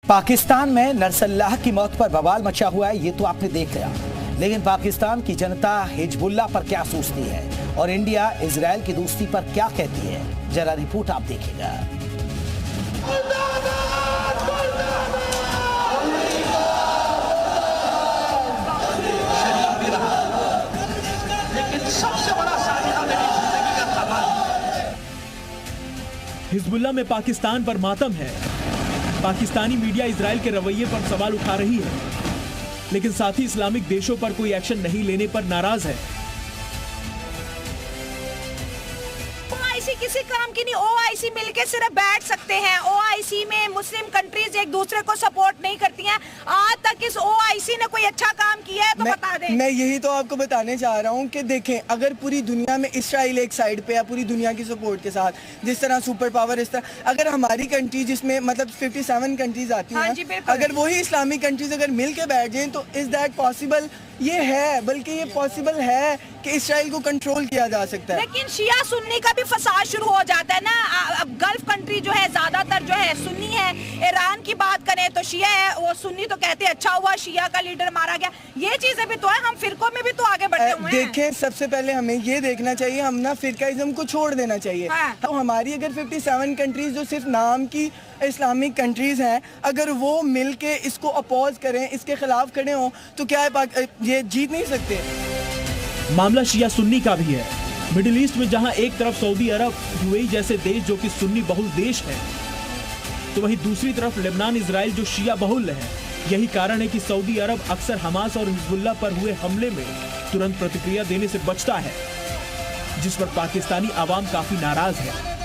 पाकिस्तान में नसरुल्लाह की मौत पर बवाल मचा हुआ है, ये तो आपने देख लिया। लेकिन पाकिस्तान की जनता हिजबुल्लाह पर क्या सोचती है और इंडिया इजराइल की दोस्ती पर क्या कहती है, जरा रिपोर्ट आप देखिएगा। हिजबुल्लाह में पाकिस्तान पर मातम है। पाकिस्तानी मीडिया इजराइल के रवैये पर सवाल उठा रही है, लेकिन साथ ही इस्लामिक देशों पर कोई एक्शन नहीं लेने पर नाराज है। ओआईसी किसी काम की नहीं। ओआईसी मिलके सिर्फ बैठ सकते हैं। ओआईसी में मुस्लिम कंट्रीज एक दूसरे को सपोर्ट नहीं करती हैं। आज तक इस ओआईसी ने कोई अच्छा काम किया है तो बता दें। मैं यही तो आपको बताने चाह रहा हूँ कि देखें, अगर पूरी दुनिया में इसराइल एक साइड पे या पूरी दुनिया की सपोर्ट के साथ, जिस तरह सुपर पावर, इस तरह अगर हमारी कंट्री जिसमें मतलब 57 कंट्रीज आती हैं, अगर वही इस्लामिक कंट्रीज अगर मिल के बैठ जाएं तो इज दैट पॉसिबल? ये है, बल्कि ये पॉसिबल है कि इसराइल को कंट्रोल किया जा सकता है। लेकिन शिया सुन्नी का भी फसाद शुरू हो जाता है ना। अब गल्फ कंट्री जो है ज्यादातर जो है सुन्नी है। ईरान की बात करें तो शिया है, वो सुन्नी तो कहते हैं अच्छा हुआ शिया का लीडर मारा गया। ये चीजें भी तो है, हम फिरकों में भी तो आगे बढ़े हुए हैं। देखें, सबसे पहले हमें ये देखना चाहिए, हम ना फिरकाइज्म को छोड़ देना चाहिए। तो हमारी अगर 57 कंट्रीज जो सिर्फ नाम की इस्लामिक कंट्रीज हैं, अगर वो मिल के इसको अपोज करें, इसके खिलाफ खड़े हों, तो क्या है, ये जीत नहीं सकते। मामला शिया सुन्नी का भी है। मिडिल ईस्ट में जहां एक तरफ सऊदी अरब, यूएई जैसे देश जो कि सुन्नी बहुल देश है, तो वहीं दूसरी तरफ लेबनान, इजराइल जो शिया बहुल है। यही कारण है कि सऊदी अरब अक्सर हमास और हिजबुल्लाह पर हुए हमले में तुरंत प्रतिक्रिया देने से बचता है, जिस पर पाकिस्तानी आवाम काफी नाराज है।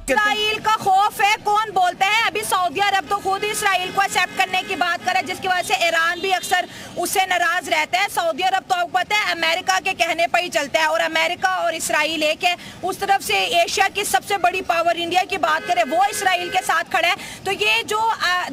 इसराइल का खौफ है, कौन बोलता है? अभी सऊदी अरब तो खुद इसराइल को एक्सेप्ट करने की बात करे, जिसकी वजह से ईरान भी अक्सर उससे नाराज रहता है। सऊदी अरब तो आपको पता है अमेरिका के कहने पर ही चलता है, और अमेरिका और इसराइल एक है। उस तरफ से एशिया की सबसे बड़ी पावर इंडिया की बात करें, वो इसराइल के साथ खड़ा है। तो ये जो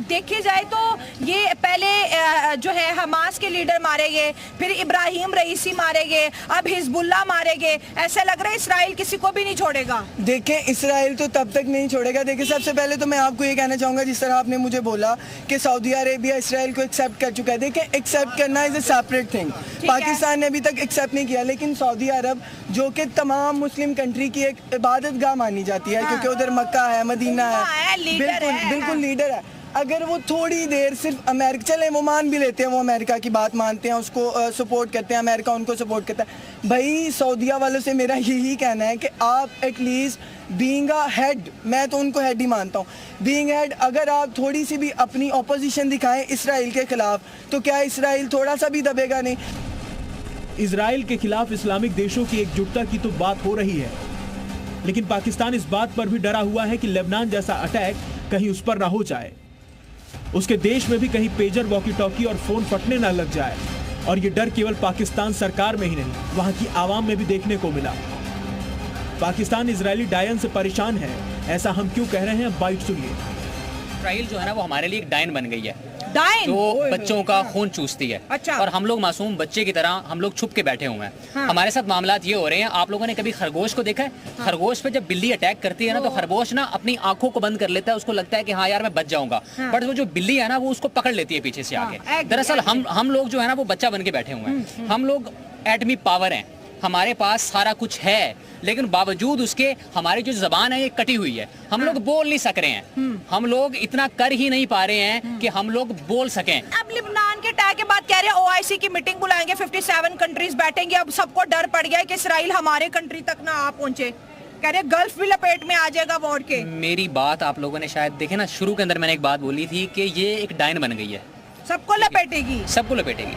देखी जाए तो ये पहले जो है हमास के लीडर मारे गए, फिर इब्राहिम रईसी मारे गए, अब हिजबुल्लाह मारे गए। ऐसा लग रहा है इसराइल किसी को भी नहीं छोड़ेगा। देखें, इसराइल तो तब तक नहीं छोड़ेगा। देखिए, सबसे पहले तो मैं आपको ये कहना चाहूंगा, जिस तरह आपने मुझे बोला कि सऊदी अरेबिया इसराइल को एक्सेप्ट कर चुका है। देखिए, एक्सेप्ट करना is a separate thing. Pakistan ने अभी तक एक्सेप्ट नहीं किया, लेकिन सऊदी अरब जो कि तमाम मुस्लिम कंट्री की एक इबादतगाह मानी जाती है, क्योंकि उधर मक्का है, मदीना है, बिल्कुल लीडर है। अगर वो थोड़ी देर सिर्फ अमेरिका, चले वो मान भी लेते हैं, वो अमेरिका की बात मानते हैं, उसको सपोर्ट करते हैं, अमेरिका उनको सपोर्ट करता है। भाई, सऊदीया वालों से मेरा यही कहना है कि आप एटलीस्ट बीइंग अ हेड, मैं तो उनको हेड ही मानता हूँ, बीइंग हेड, अगर आप थोड़ी सी भी अपनी ऑपोजिशन दिखाएं इसराइल के खिलाफ, तो क्या इसराइल थोड़ा सा भी दबेगा नहीं? इजराइल के खिलाफ इस्लामिक देशों की एकजुटता की तो बात हो रही है, लेकिन पाकिस्तान इस बात पर भी डरा हुआ है कि लेबनान जैसा अटैक कहीं उस पर ना हो जाए, उसके देश में भी कहीं पेजर, वॉकी टॉकी और फोन फटने ना लग जाए। और ये डर केवल पाकिस्तान सरकार में ही नहीं, वहां की आवाम में भी देखने को मिला। पाकिस्तान इजरायली डायन से परेशान है, ऐसा हम क्यों कह रहे हैं, बाइट सुनिए। इसराइल जो है ना, वो हमारे लिए एक डायन बन गई है, डायन जो बच्चों का खून चूसती है। अच्छा। और हम लोग मासूम बच्चे की तरह हम लोग छुप के बैठे हुए हैं। हाँ। हमारे साथ मामलात ये हो रहे हैं। आप लोगों ने कभी खरगोश को देखा है? हाँ। खरगोश पे जब बिल्ली अटैक करती है ना, तो खरगोश ना अपनी आंखों को बंद कर लेता है, उसको लगता है कि हाँ यार मैं बच जाऊंगा। हाँ। बट वो जो बिल्ली है ना, वो उसको पकड़ लेती है पीछे से आगे। दरअसल हम लोग जो है ना, वो बच्चा बन के बैठे हुए हैं। हम लोग एटमी पावर हैं, हमारे पास सारा कुछ है, लेकिन बावजूद उसके हमारी जो जबान है ये कटी हुई है। हम लोग बोल नहीं सक रहे हैं, हम लोग इतना कर ही नहीं पा रहे हैं कि हम लोग बोल सकें। अब लेबनान के अटैक के बाद कह रहे हैं ओआईसी की मीटिंग बुलाएंगे, 57 कंट्रीज बैठेंगे। अब सबको डर पड़ गया है कि इसराइल हमारे कंट्री तक ना आ पहुंचे। कह रहे गल्फ भी लपेट में आ जाएगा वॉर के। मेरी बात आप लोगों ने शायद देखे ना, शुरू के अंदर मैंने एक बात बोली थी कि ये एक डायन बन गई है, सबको लपेटेगी, सबको लपेटेगी।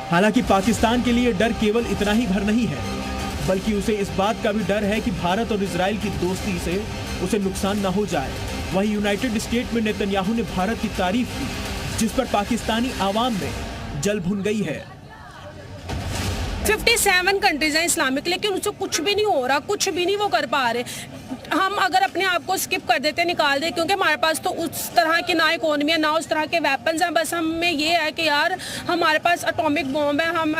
हालांकि पाकिस्तान के लिए डर केवल इतना ही भर नहीं है, बल्कि उसे इस बात का भी डर है कि भारत और इजराइल की दोस्ती से उसे नुकसान न हो जाए। वहीं यूनाइटेड स्टेट में नेतन्याहू ने भारत की तारीफ की, जिस पर पाकिस्तानी आवाम में जल भुन गई है। 57 कंट्रीज हैं इस्लामिक, लेकिन उससे कुछ भी नहीं हो रहा, कुछ भी नहीं वो कर पा रहे। हम अगर अपने आप को स्किप कर देते, निकाल दे, क्योंकि हमारे पास तो उस तरह की ना इकोनॉमी है, ना उस तरह के वेपन्स हैं, बस हमें ये है कि यार हमारे पास एटॉमिक बॉम्ब है, हम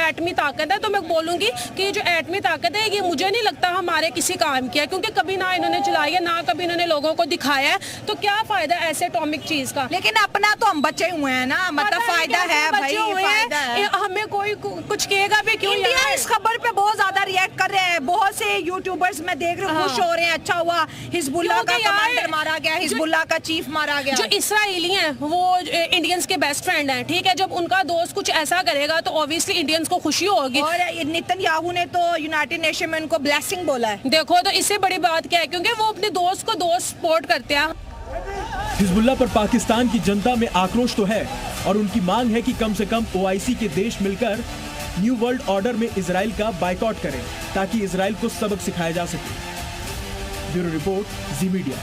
एटमी ताकत है, तो मैं बोलूँगी कि जो एटमी ताकत है ये मुझे नहीं लगता हमारे किसी काम की है, क्योंकि कभी ना इन्होंने चलाई है, ना कभी इन्होंने लोगों को दिखाया है, तो क्या फायदा ऐसे एटॉमिक चीज का। लेकिन अपना तो हम बचे हुए हैं ना, मतलब फायदा है भाई, फायदा है। हमें कोई कुछ कहेगा भी क्यों। इंडिया इस खबर पे बहुत ज्यादा रिएक्ट कर रहे हैं, बहुत से यूट्यूबर्स मैं देख रही हूँ खुश हो रहे हैं, अच्छा हुआ हिजबुल्लाह का कमांडर मारा गया, हिजबुल्लाह का चीफ मारा गया। जो इसराइली हैं वो इंडियंस के बेस्ट फ्रेंड हैं, ठीक है, जब उनका दोस्त कुछ ऐसा करेगा तो ऑब्वियसली इंडियंस को खुशी होगी। और नेतन्याहू ने तो यूनाइटेड नेशन में उनको ब्लेसिंग बोला है। देखो तो इससे बड़ी बात क्या है, क्योंकि वो अपने दोस्त को दोस्त सपोर्ट करते हैं। हिजबुल्लाह पर पाकिस्तान की जनता में आक्रोश तो है और उनकी मांग है कि कम से कम ओआईसी के देश मिलकर न्यू वर्ल्ड ऑर्डर में इजराइल का बायकॉट करें ताकि इजराइल को सबक सिखाया जा सके। ब्यूरो रिपोर्ट, जी मीडिया।